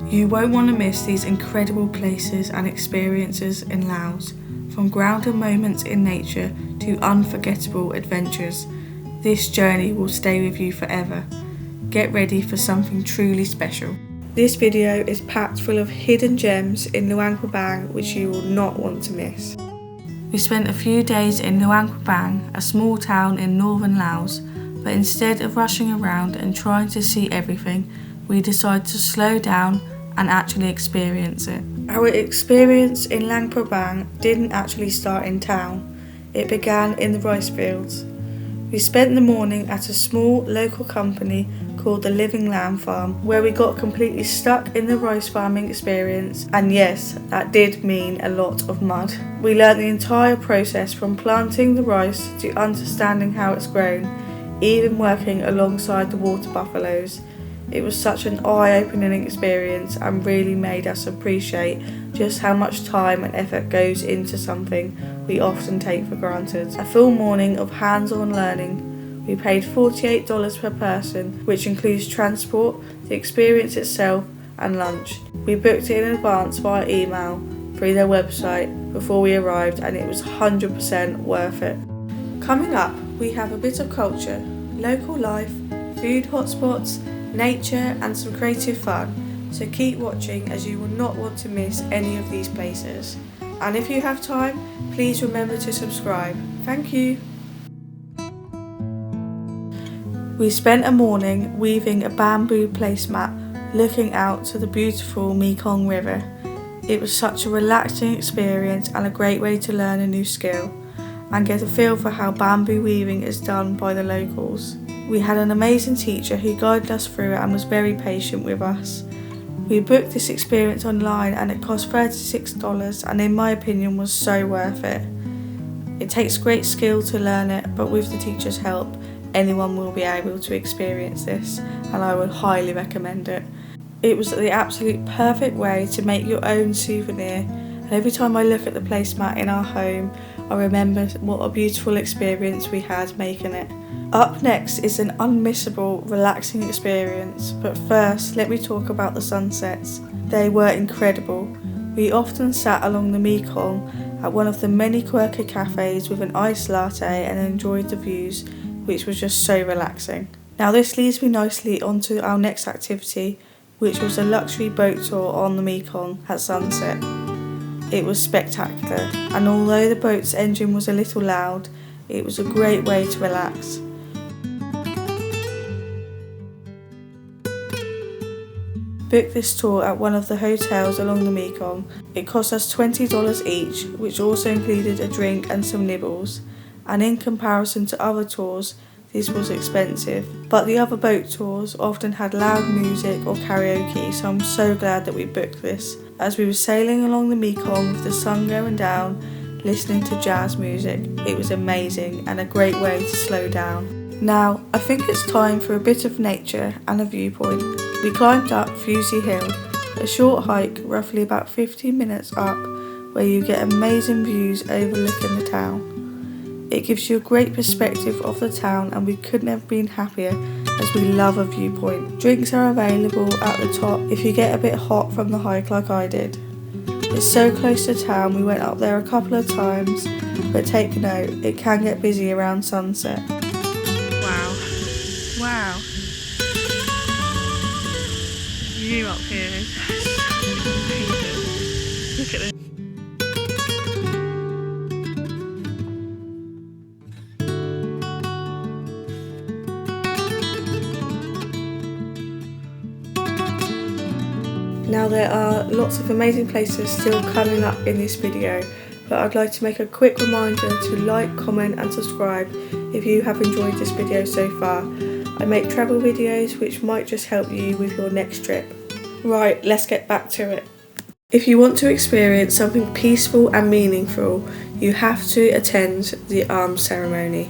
You won't want to miss these incredible places and experiences in Laos, from grounded moments in nature to unforgettable adventures. This journey will stay with you forever. Get ready for something truly special. This video is packed full of hidden gems in Luang Prabang which you will not want to miss. We spent a few days in Luang Prabang, a small town in northern Laos, but instead of rushing around and trying to see everything, we decided to slow down and actually experience it. Our experience in Luang Prabang didn't actually start in town. It began in the rice fields. We spent the morning at a small local company called the Living Lamb Farm, where we got completely stuck in the rice farming experience, and yes, that did mean a lot of mud. We learnt the entire process from planting the rice to understanding how it's grown, even working alongside the water buffaloes. It was such an eye-opening experience and really made us appreciate just how much time and effort goes into something we often take for granted. A full morning of hands-on learning. We paid $48 per person, which includes transport, the experience itself and lunch. We booked it in advance via email through their website before we arrived, and it was 100% worth it. Coming up, we have a bit of culture, local life, food hotspots, nature and some creative fun, so keep watching as you will not want to miss any of these places. And if you have time, please remember to subscribe. Thank you. We spent a morning weaving a bamboo placemat looking out to the beautiful Mekong River. It was such a relaxing experience and a great way to learn a new skill and get a feel for how bamboo weaving is done by the locals. We had an amazing teacher who guided us through it and was very patient with us. We booked this experience online and it cost $36 and in my opinion was so worth it. It takes great skill to learn it, but with the teacher's help, anyone will be able to experience this, and I would highly recommend it. It was the absolute perfect way to make your own souvenir, and every time I look at the placemat in our home, I remember what a beautiful experience we had making it. Up next is an unmissable, relaxing experience, but first let me talk about the sunsets. They were incredible. We often sat along the Mekong at one of the many quirky cafes with an iced latte and enjoyed the views, which was just so relaxing. Now this leads me nicely onto our next activity, which was a luxury boat tour on the Mekong at sunset. It was spectacular, and although the boat's engine was a little loud, it was a great way to relax. Booked this tour at one of the hotels along the Mekong. It cost us $20 each, which also included a drink and some nibbles. And in comparison to other tours, this was expensive. But the other boat tours often had loud music or karaoke, so I'm so glad that we booked this. As we were sailing along the Mekong with the sun going down, listening to jazz music, it was amazing and a great way to slow down. Now, I think it's time for a bit of nature and a viewpoint. We climbed up Fusi Hill, a short hike roughly about 15 minutes up, where you get amazing views overlooking the town. It gives you a great perspective of the town, and we couldn't have been happier as we love a viewpoint. Drinks are available at the top if you get a bit hot from the hike like I did. It's so close to town, we went up there a couple of times, but take note, it can get busy around sunset. Wow. The view up here is amazing. Look at this. Now there are lots of amazing places still coming up in this video, but I'd like to make a quick reminder to like, comment and subscribe if you have enjoyed this video so far. I make travel videos which might just help you with your next trip. Right, let's get back to it. If you want to experience something peaceful and meaningful, you have to attend the arms ceremony.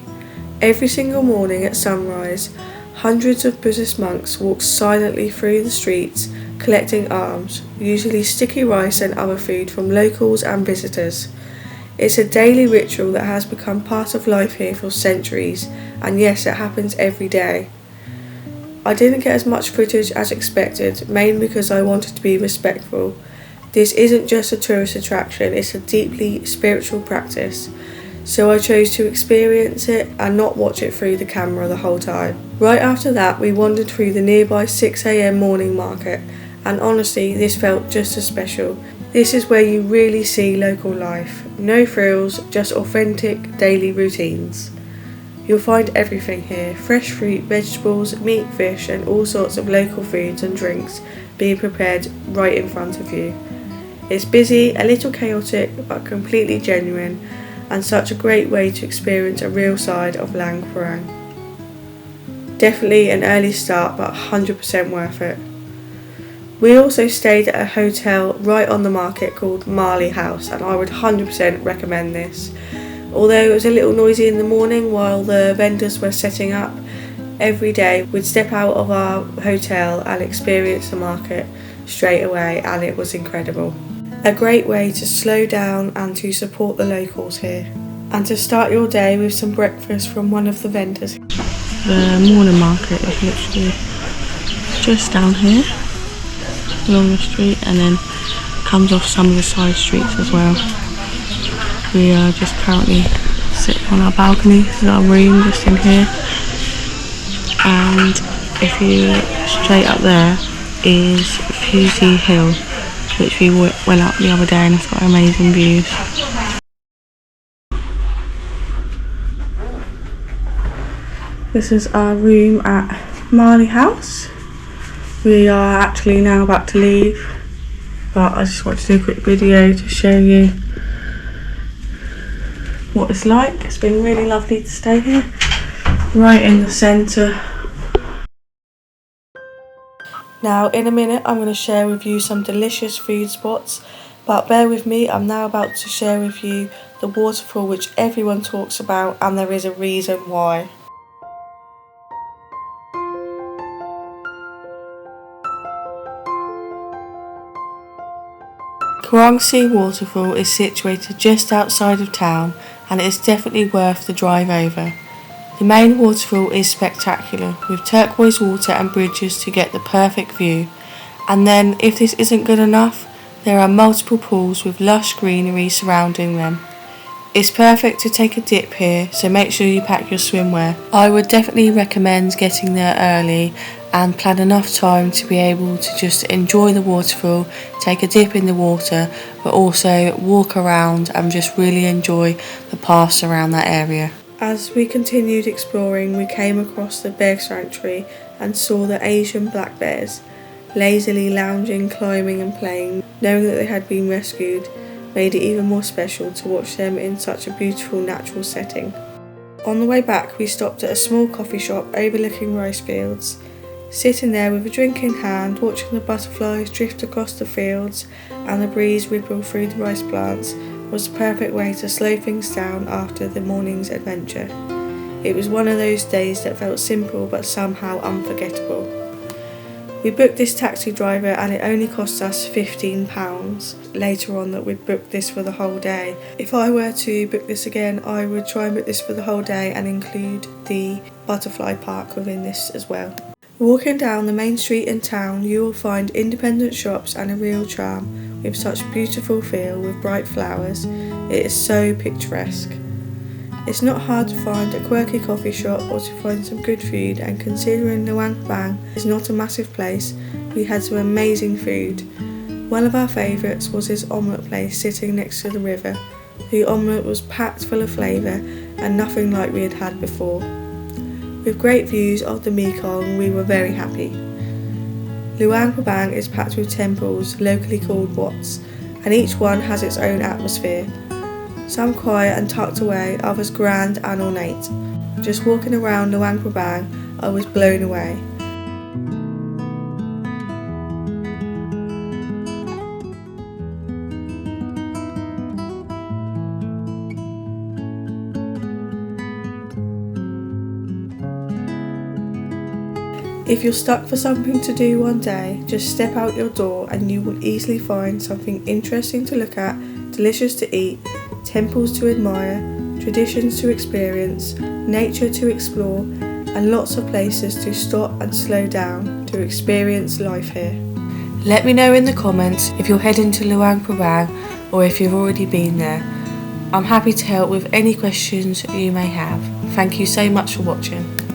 Every single morning at sunrise, hundreds of Buddhist monks walk silently through the streets collecting alms, usually sticky rice and other food from locals and visitors. It's a daily ritual that has become part of life here for centuries, and yes, it happens every day. I didn't get as much footage as expected, mainly because I wanted to be respectful. This isn't just a tourist attraction, it's a deeply spiritual practice. So I chose to experience it and not watch it through the camera the whole time. Right after that, we wandered through the nearby 6 AM morning market, and honestly, this felt just as special. This is where you really see local life. No frills, just authentic daily routines. You'll find everything here: fresh fruit, vegetables, meat, fish, and all sorts of local foods and drinks being prepared right in front of you. It's busy, a little chaotic, but completely genuine, and such a great way to experience a real side of Luang Prabang. Definitely an early start, but 100% worth it. We also stayed at a hotel right on the market called Marley House, and I would 100% recommend this. Although it was a little noisy in the morning while the vendors were setting up, every day we'd step out of our hotel and experience the market straight away, and it was incredible. A great way to slow down and to support the locals here, and to start your day with some breakfast from one of the vendors. The morning market is literally just down here along the street, and then comes off some of the side streets as well. We are just currently sitting on our balcony. This is our room just in here, and if you straight up there is Fuji Hill, which we went up the other day, and it's got amazing views. This is our room at Marley House. We are actually now about to leave, but I just want to do a quick video to show you what it's like. It's been really lovely to stay here, right in the centre. Now in a minute I'm going to share with you some delicious food spots, but bear with me, I'm now about to share with you the waterfall which everyone talks about, and there is a reason why. Kuang Waterfall is situated just outside of town, and it is definitely worth the drive over. The main waterfall is spectacular, with turquoise water and bridges to get the perfect view. And then, if this isn't good enough, there are multiple pools with lush greenery surrounding them. It's perfect to take a dip here, so make sure you pack your swimwear. I would definitely recommend getting there early and plan enough time to be able to just enjoy the waterfall, take a dip in the water, but also walk around and just really enjoy the paths around that area. As we continued exploring, we came across the bear sanctuary and saw the Asian black bears, lazily lounging, climbing and playing. Knowing that they had been rescued made it even more special to watch them in such a beautiful natural setting. On the way back, we stopped at a small coffee shop overlooking rice fields. Sitting there with a drink in hand, watching the butterflies drift across the fields and the breeze ripple through the rice plants was the perfect way to slow things down after the morning's adventure. It was one of those days that felt simple but somehow unforgettable. We booked this taxi driver and it only cost us £15. Later on that we'd booked this for the whole day. If I were to book this again, I would try and book this for the whole day and include the butterfly park within this as well. Walking down the main street in town, you will find independent shops and a real charm with such beautiful feel with bright flowers. It is so picturesque. It's not hard to find a quirky coffee shop or to find some good food, and considering Luang Prabang is not a massive place, we had some amazing food. One of our favourites was his omelette place sitting next to the river. The omelette was packed full of flavour and nothing like we had had before. With great views of the Mekong, we were very happy. Luang Prabang is packed with temples, locally called wonts, and each one has its own atmosphere. Some quiet and tucked away, others grand and ornate. Just walking around Luang Prabang, I was blown away. If you're stuck for something to do one day, just step out your door and you will easily find something interesting to look at, delicious to eat, temples to admire, traditions to experience, nature to explore, and lots of places to stop and slow down to experience life here. Let me know in the comments if you're heading to Luang Prabang or if you've already been there. I'm happy to help with any questions you may have. Thank you so much for watching.